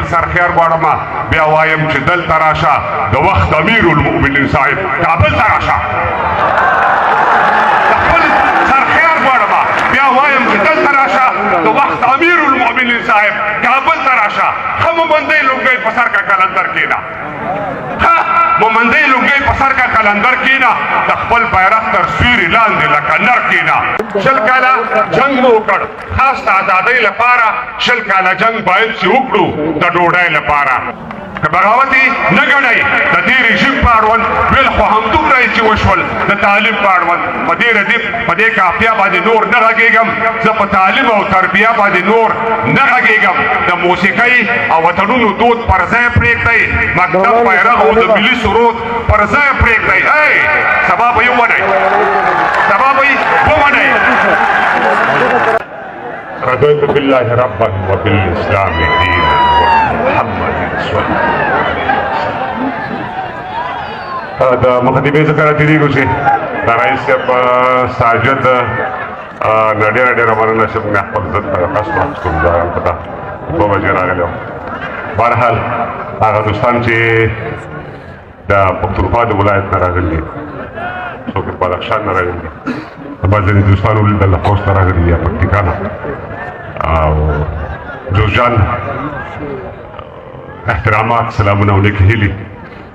خپل سرخيار غواړم بیا وایم چې دلته راشه د وخت امیر المؤمنین صاحب کابل ته راشه خپل سرخيار غواړم بیا وایم چې دلته راشه د وخت امیر المؤمنین صاحب کابل ته راشه هم باندې لوګي په سر کا کلندر کېنا مومندې لوګي په سر کا کلندر کېنا د خپل بیرغ تر سیوري لاندې لکه نر کېنا شل کاله جنگ مو وکړ خاص د ازادۍ لپاره شل کاله جنگ باید چې وکړو د ډوډۍ لپاره که بغاوتي نه ګڼئ د دې رژیم په اړوند ویل خو همدومره یې چې وشول د تعلیم په اړوند په دې ردیف په دې کافیه باندې نور نه غږېږم زه په تعلیم او تربیه باندې نور نه غږېږم د موسیقۍ او وطنونو دود پر ځای پرېږدئ مکتب بیرغ او د ملي سرود پر ځای پرېږدئ سبا به یې ومنئ سبا به یې ومنئ رضيت بالله ربا وبالاسلام دينا ومحمد رسول الله دا مقدمه ذکر تیریږي چې دا رئیس ساجد ډېر مننه چې موږ خپل ځد په خاص وخت کوم دا پتا په وجه راغلو بهرحال هغه دوستان چې د پښتونخوا د ولایت نه راغلي څوک په بدخشان نه راغلي بعضې دوستانو د خوست نه راغلي یا پکتیکا نه او جوزجان احترامات سلامونه ولیکې هیلې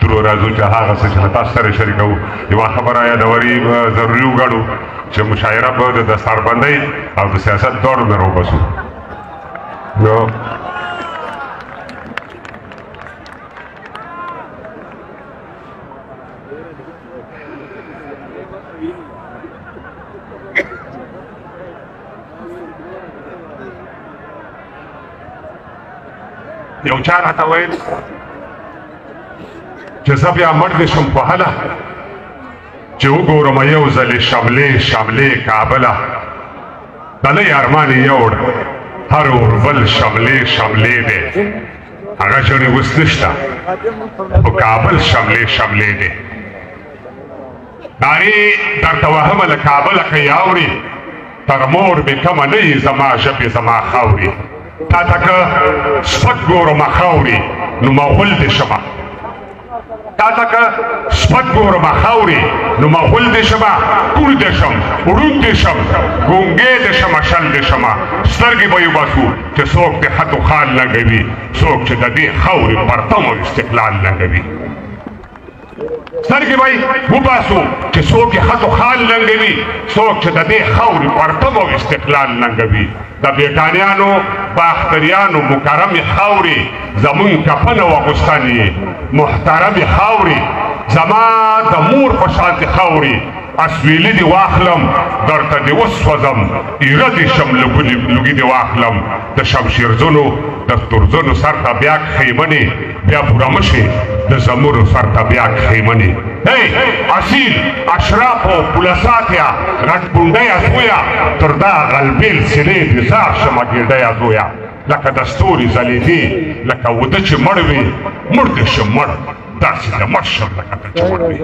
تر راځو چې هغه څه چې تاسو سره شریکوو یوه خبره یادوري ضروري وګڼو چې مشاعره به د دستاربندۍ او د سیاست دواړو نه راوباسو نو یو چا راته ویل چې زه بیا مړ دې شم په هله چې وګورم یو ځلې شملې کابله دلی ارمان یې یوړ هر اوربل شملې دی هغه ژڼې اوس نشته خو کابل شملې دی نارې درته وهمه له کابله که یې اوري تر مور مې کمه نه یي زما ژبې زما خاورې تا ته که سپک ګورم خاورې نو مغول دې شمه تا ته که سپک ګورم خاورې نو مغول دې شمه کوڼ دې شم ړوند دې شم ګونګې دې شمه شل دې شمه سترګې به یې وباسو چې څوک دې خط و خال لنګوي څوک چې د دې خاورې پرتم او استقلال لنګوي سترګې به یې وباسو چې څوک یې خط و خال لنګوي څوک چې د دې خاورې پرتم او استقلال لنګوي د بریټانیانو باختریانو مکرمې خاورې زمونږ کفن او اغوستن یې محترمې خاورې زما د مور په شانتې خاورې اسویلي دې واخلم درته دې وسوځم ایره دې شم لوګي دې واخلم د شمشیرزنو د تورزنو سر ته بیا خیمنې بیا پوره مشې د زمرو سر ته بیا خیمنې اصیل اشرافو پولساتیا غټ بونډۍ ازویا تر دا غلبیل سینې دې زار شمه ګېډۍ ازویا لکه د ستوري ځلېدې لکه وده چې مړ وي مړ دې شم مړ داسې د مړ شم لکه ته چې مړ وي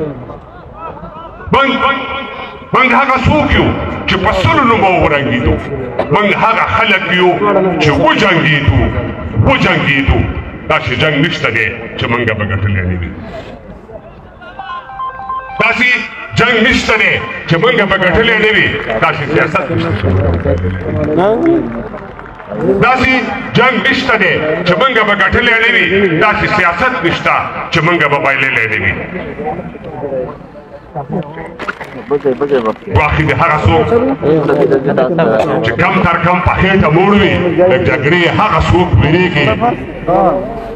موږ هغه څوک یو چې په سلونو به ورنګېدو موږ هغه خلک یو چې وجنګېدو داسې جنګ نشته دی چې موږ به ګټلی نه وي داسې جنګ نشته دی چې موږ به ګټلی نه وي داسې سیاست نشته داسې جنګ نشته دی چې موږ به ګټلی نه وي داسې سیاست نشته چې موږ به بایللی نه وي واخې د هغه څوک چې کم تر کم په خېټه موړ وي د جګړې هغه څوک ویرېږي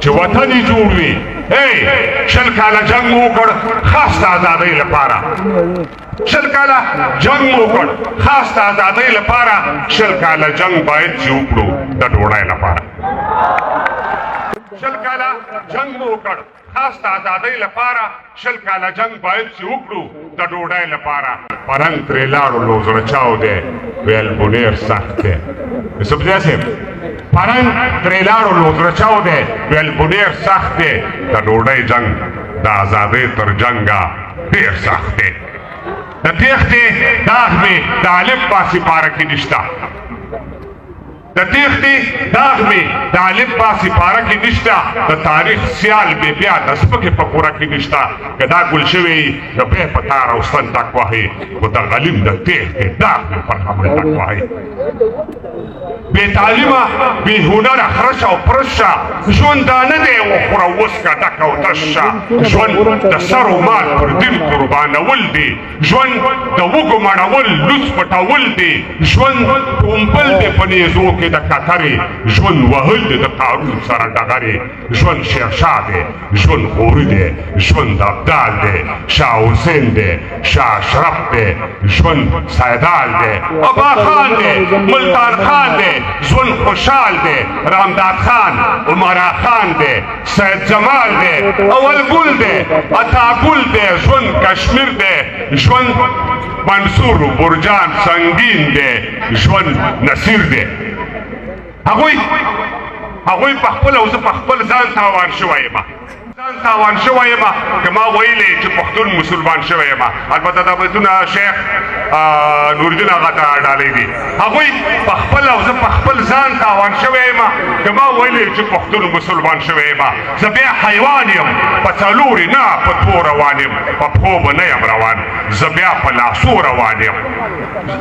چې وطن یې جوړ وي شل کاله جنګ مو وکړ خاص د ازادۍ لپاره شل کاله جنګ مو وکړ خاص د ازادۍ لپاره شل کاله جنګ باید چې وکړو د ډوډۍ لپاره شل کاله جنګ مو وکړ خاص د ازادۍ لپاره شل کاله جنگ باید چې وکړو د ډوډۍ لپاره پرنګ ترې لاړو نو زړه چاو دی ویل بونیر سخت دی یوسف زیه صاحب پرنګ ترې لاړو نو زړه چاو دی ویل بونیر سخت دی د ډوډۍ جنگ د ازادۍ تر جنګه ډېر سخت دی د تېښتې داغ مې د الف په سپاره کې نشته د تیښتې داغ مې د الف با سپاره کې نشته د تاریخ سیال مې بیا د سپکې په کوره کې نشته که دا ګل شوی د بیا په تار او ستن تک وهي خو د غلیم د تیښتې داغ مې پر خبرې تک وهي بې تعلیمه بې هنره خرش او پرشه ژوند دا نه دی وخوره وسکه ډک او تش شه ژوند د سر و مال پر دین قربانول دی ژوند د وږو مړول لوڅ پټول دی ژوند کومبل دی په نیزو کې د کترې ژوند وهل دی د قارون سره ډغرې ژوند شیرشاه دی ژوند غوري دی ژوند ابدال دی شاه حسین دی شاه اشرف دی ژوند سیدال دی ابا خان دی ملتان خان دی ژوند خوشحال دی رامداد خان عمرا خان دی سید جمال دی اول گل دی عطا گل دی ژوند کشمیر دی ژوند منصور برجان سنگین دی ژوند نصیر دی هغوی په خپل او زه په خپل ځان تاوان شوی یم ځان تاوان شوی یم که ما ویلی چې پښتون مسلمان شوی یم البته دا بیتونه شیخ نورالدین هغه ته ډالۍ دي هغوی په خپل او زه په خپل ځان تاوان شوی یم که ما ویلی چې پښتون مسلمان شوی یم زه بیا حیوان یم په څلورې نه په دوو روان یم په پښو به نه یم روان زه بیا په لاسو روان یم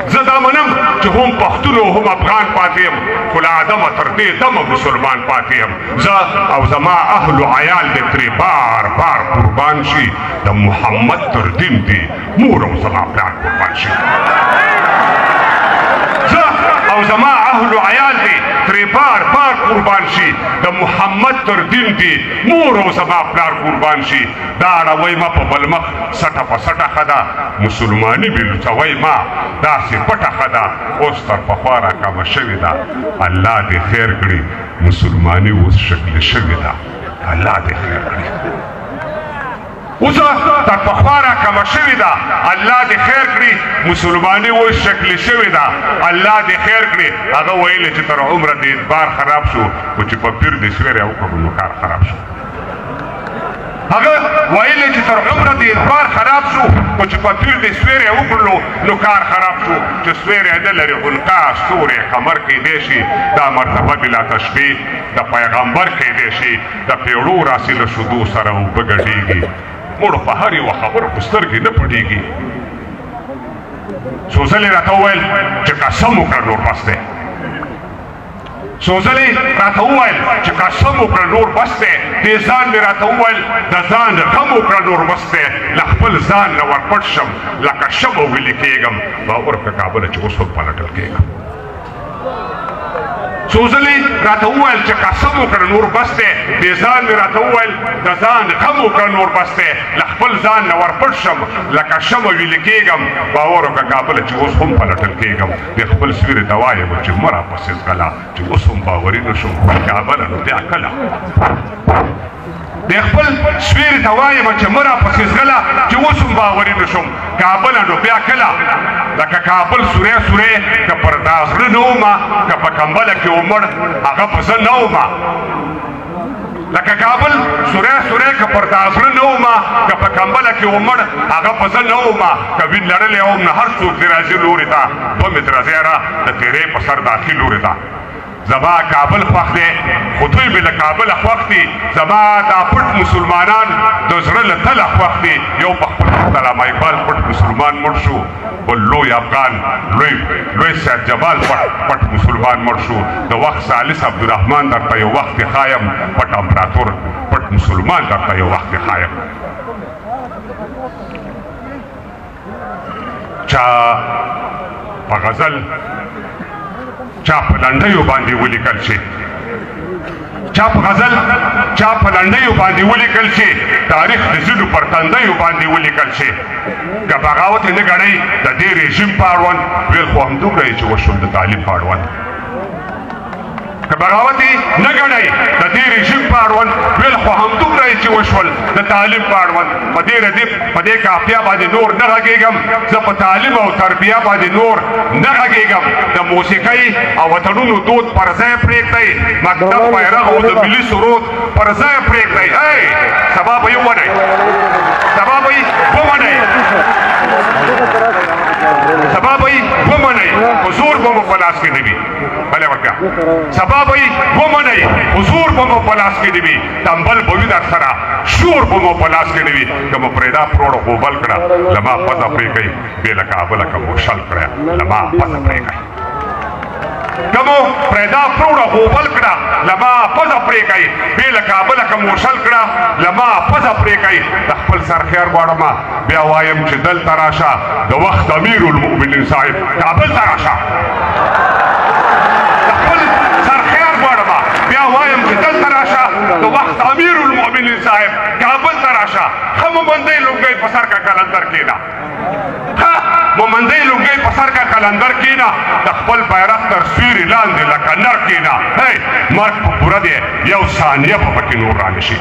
زه دا منم چې هم پښتون او هم افغان پاتې یم خو له آدمه تر دې دمه مسلمان پاتې یم زه او زما اهل و عیال دې ترې بار بار قربان شي د محمد تر دین دی مور او زما پلار قربان شي زه او زما اهل و عیال دې ترې بار بار قربان شي د محمد تر دین دی مور او زما پلار قربان شي دا اړوئ ما په بل مخ سټه په سټه ښه ده مسلماني مې لوڅوئ ما داسې پټه ښه ده اوس تر پخوا راکمه شوې ده الله دې خیر کړي مسلماني اوس شکل شوې ده الله دې خیر کړي اوس تر پخوا راکمه شوې ده الله دې خیر کړي مسلماني اوس شکل شوې ده الله دې خیر کړي هغه ویلې چې تر عمره دې اعتبار خراب شو خو چې په پیر دې سویری وکړو نو کار خراب شو هغه ویلې چې تر عمره دې اعتبار خراب شو خو چې په پیر دې سویری وکړلو نو کار خراب شو چې سویری نه لري غلقا ستوری قمر کیدی شي دا مرتبه بلا تشبیه د پیغمبر کیدی شي د پیړو راسي له شیدو سره اوبه ګډېږي مړو په هر یوه خبره په سترګې نه پټېږي څو ځلې راته وویل چې قسم وکړه نور بس دی څو ځلې راته وویل چې قسم وکړه نور بس دی دې ځان مې راته وویل د ځان غم وکړه نور بس دی له خپل ځان نه ورپټ شم لکه شبه ویلې کېږم باور که کابله چې اوس هم پلټل کېږم څو ځلې راته وویل چې قسم وکړه نور بس دی دې ځان مې راته وویل د ځان غم وکړه نور بس دی له خپل ځان نه ورپټ شم لکه شمه ویلې کېږم باور وکړه کابله چې اوس هم پلټل کېږم د خپل سویرې ته وایم چې مه راپسې ځغله چې اوس هم باوري نه شم کابله نو بیا کله د خپل سویرې ته وایم چې مه راپسې ځغله چې اوس هم باوري نه شم کابله نو بیا کله لکه کابل سوری سوری که پر دا غره نه ومه که په کمبله کې ومړ هغه به زه نه ومه لکه کابل سوری سوری که پر دا غره نه ومه که په کمبله کې ومړ هغه به زه نه ومه که وین لرلی وم نه هر څوک دې راځي لورې ته 2 متره زیره د تیرې په سر داخل لورې ته زما کابل خوښ دی خو دوی مې له کابله خوښ دي زما دا پټ مسلمانان د زړه له تله خوښ دي یو په خپل علامه اقبال پټ مسلمان مړ شو بل لوی افغان لوی سید جمال پټ مسلمان مړ شو د وخت ثالث عبدالرحمن درته یو وخت خایم پټ امپراتور پټ مسلمان درته یو وخت خایم چا په غزل چا په لنډیو باندې ولیکل شي چا په غزل چا په لنډیو باندې ولیکل شي تاریخ د ځینو پر تندیو باندې ولیکل شي که بغاوت یې نه ګڼئ د دې رژیم په اړوند ویل خو همدومره یې چې وشول د تعلیم په اړوند که بغاوت یې نه ګڼئ د دې رژیم په اړوند ویل خو همدومره یې چې وشول د تعلیم په اړوند په دې ردیف په دې کافیه باندې نور نه غږېږم زه په تعلیم او تربیه باندې نور نه غږېږم د موسیقۍ او وطنونو دود پر ځای پرېږدئ مکتب بیرغ او د ملي سرود پر ځای پرېږدئ سبا به یې ومنئ سبا به یې ومنئ سبا به یې ومنئ خو زور به مو په لاس کې نه وي بلې ورکړه سبا به یې ومنئ حضور به مو په لاس کې دي وي تنبل به وي در سره شور به مو په لاس کې دي وي که مو پرېدا پروړه غوبل کړه له ما پزه پرې کوي بې له کابله که مو شل کړه له ما پزه پرې کوي کمو پرېدا پروړه غوبل کړه لما پزه پرې کوي بې له کابله که مو شل کړه لما پزه پرې کوي د خپل سر خیر غواړم بیا وایم چې دلته راشه د وخت امیر المؤمنین صاحب کابل ته راشه د خپل سر خیر غواړم بیا وایم چې دلته راشه د وخت امیر المؤمنین صاحب کابل ته راشه ښه مومندۍ لونګۍ په سر کا کلندر کېنه مومندۍ لونګۍ په سر کا کلندر کېنه د خپل بیرغ تر سیوري لاندې لکه نر کېنه مرګ په پوره دی یو ثانیه به پکې نور را نشي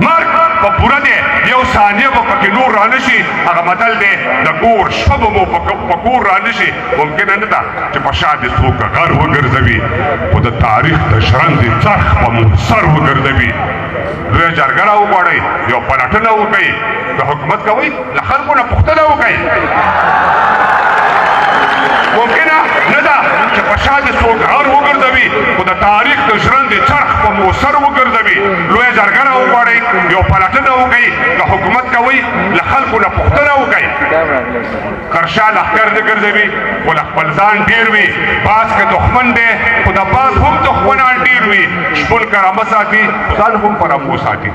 مرګ په پوره دی یو ثانیه به پکې نور را نشي هغه متل دی د کور شپه به مو په کور را نشي ممکنه نه ده چې په شا دې څوک غر وګرځوي خو د تاریخ د ژرندې څرخ به مو سر وګرځوي لویه جرګه راوغواړئ یو پلټنه وکړئ که حکومت کوئ له خلکو نه پوښتنه وکړئ ممکنه نه ده چې په شا دې څوک غر وګرځوي خو د تاریخ د ژرندې څرخ به مو سر وګرځوي لویه جرګه راوغواړئ یو پلټنه وکړئ که حکومت کوئ له خلکو نه پوښتنه وکړئ کرشا لښکر دې ګرځوي خو له خپل ځان ډېر وي باز که دښمن دی خو د باز هم دښمنان ډېر وي شپون کرامه ساتي خو ځان هم پر امبو ساتي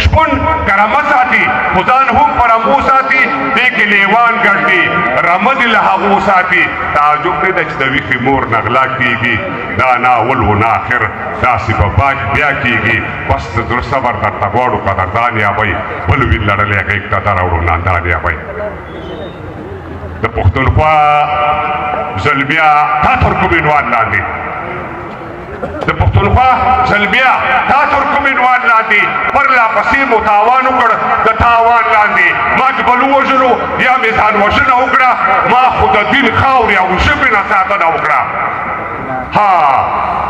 شپون کرامه ساتي خو ځان هم پر امبو ساتي دې کې لیوان ګرځي رمه دې له هغو ساتي تعجب دی چې د ویښې مور نه غلا کېږي دا ناول و نه آخر داسې به باج بیا کېږي بس د زړه صبر درته غواړو قدردان یابئ بل وي لړلی هغې ته دراوړو ناندان یابئ د پښتونخوا زلمیا تا ترکمنوال لاندې د پښتونخوا زلمیا تا ترکمنوال لاندې پرلا پسې مو تاوان وکړ د تاوان لاندې ما چې بل ووژلو یا مې ځان وژنه وکړه ما خو د دین خاورې او ژبې نه ساتنه وکړه ها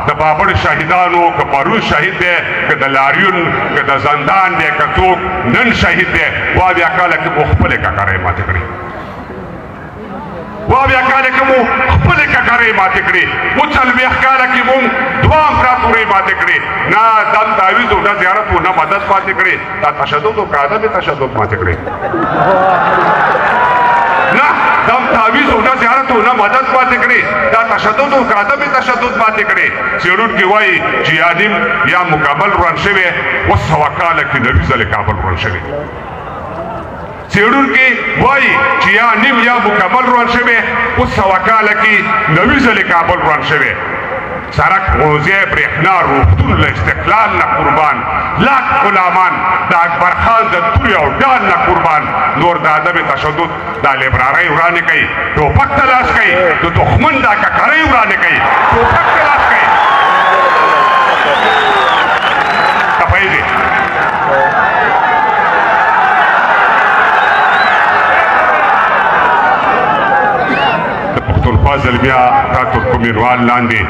د بابړ شهیدانو که پرون شهید دی که د لاریون که د زندان دی که څوک نن شهید دی وا بیا کاله کې مو خپلې ککرۍ ماتې کړې بیا کاله کې مو خپلې ککرۍ ماتې کړې اوس څلوېښت کاله کې مو دوه امپراتورۍ ماتې کړې نه دم تعویض و نه زیارت و نه مدد ماتې کړې دا تشدد و که عدم تشدد ماتې کړې نه دم تعویض و نه زیارت و نه مدد ماتې کړې دا تشدد و که عدم تشدد ماتې کړې څېړونکي وایي چې یا نیم یا مکمل روان شوی اوس سوه کاله کې نوي ځلې کابل روان شوی څېړونکي وایي چې یا نیم یا مکمل روان شوی اوس سوه کاله کې نوي ځلې کابل روان شوی سړک ښوونځی برېښنا روغتون له استقلال نه قربان لاک غلامان د اکبر خان د تورې او ډال نه قربان نور د عدم تشدد دا لیبرارۍ ورانې کوي ټوپک ته لاس کوي د دښمن دا ککرۍ ورانې کوي ټوپک ته لاس کوي تپایدې د پښتونخوا زلمیا تا ترکمنوال لاندې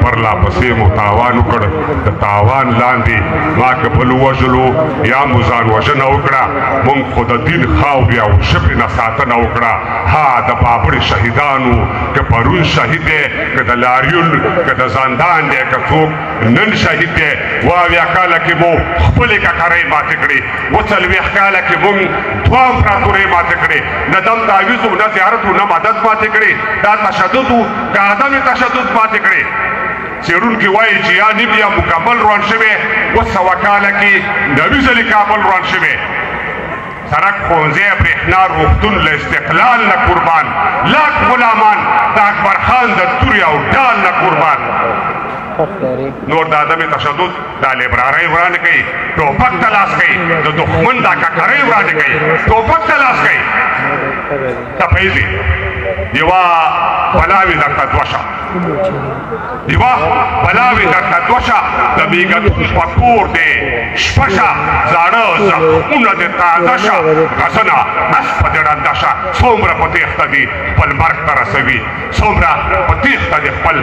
پرلا پسې مو تاوان وکړ د تاوان لاندې ما که بل وژلو یا مو ځان وژنه وکړه مونږ خو د دین خاورې او ژبې نه ساتنه وکړه ها د بابړې شهیدانو که پرون شهید دی که د لاریون که د زندان دی که څوک نن شهید دی اویا کاله کې مو خپلې ککرۍ ماتې کړې اوه څلوېښت کاله کې مونږ دوه امپراتورۍ ماتې کړې نه دم تعویض و نه زیارت و نه مدد ماتې کړې دا تشدد و که عدم تشدد ماتې کړې څېړونکي وایي چې یا نیم یا مکمل روان شوی اوس سوه کاله کې نوي ځلې کابل روان شوی سړک ښوونځی برېښنا روغتون له استقلال نه قربان لاک غلامان د اکبر خان د تورې او ډال نه قربان نور د عدم تشدد دا لیبرارۍ ورانې کوي ټوپک ته لاس کوي د دښمن دا ککرۍ ورانې کوي ټوپک ته لاس کوي تپیزې یوه بلاوې درته دوه شه یوه بلاوې درته دوه شه د بېګتون په کور دی شپه شه زاړه زخمونه دې تازه شه غزنه اس په دې ړنده شه څومره په تېښته دي خپل مرګ ته رسوي څومره په تېښته دي خپل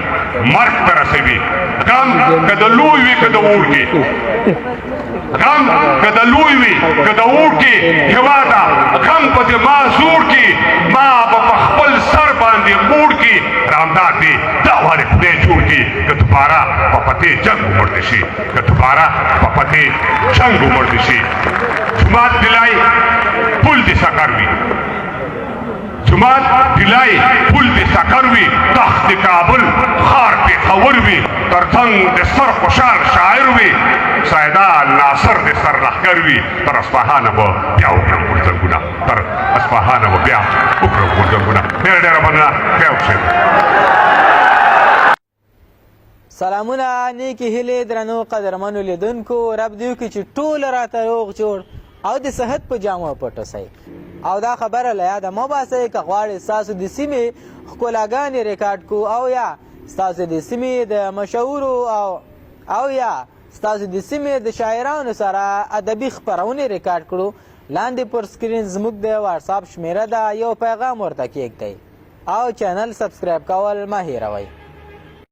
مرګ ته رسوي غم که د لوی وي که د وړکي غم که د لوی وي که د وړکي هېواده غم په دې ما زور کې ما به په خپل سر باندې موړ کې رامداد دی دا وارې خدای جوړ کړي که دوباره په فتح جنګ ومړ شي که دوباره په فتح جنګ ومړ شي جماعت دلای پل دې سکر وي جماعت دلای پل دې سکر وي تخت کابل خار پېښور وي تر څنګ د سر خوشحال شاعر وي سیدال ناصر د سر لښکر وي تر اصفهانه به بیا وکړم غورځنګونه تر اصفهانه به بیا وکړم غورځنګونه ډېره ډېره مننه بیا وکړئ سلامونه نیکې هیلې درنو قدرمنو لیدونکو رب دې وکړي چې ټول راته روغ جوړ او د صحت په جامو پټ اوسئ او دا خبره له یاده مه باسئ که غواړئ ستاسو د سیمې ښکلاګانې ریکارډ کړو او یا ستاسو د سیمې د مشهورو او یا ستاسو د سیمې د شاعرانو سره ادبي خپرونې ریکارډ کړو لاندې پر سکرین زموږ د واتساپ شمیره ده یو پیغام ورته کیږدئ او چینل سبسکرایب کول مه هیروئ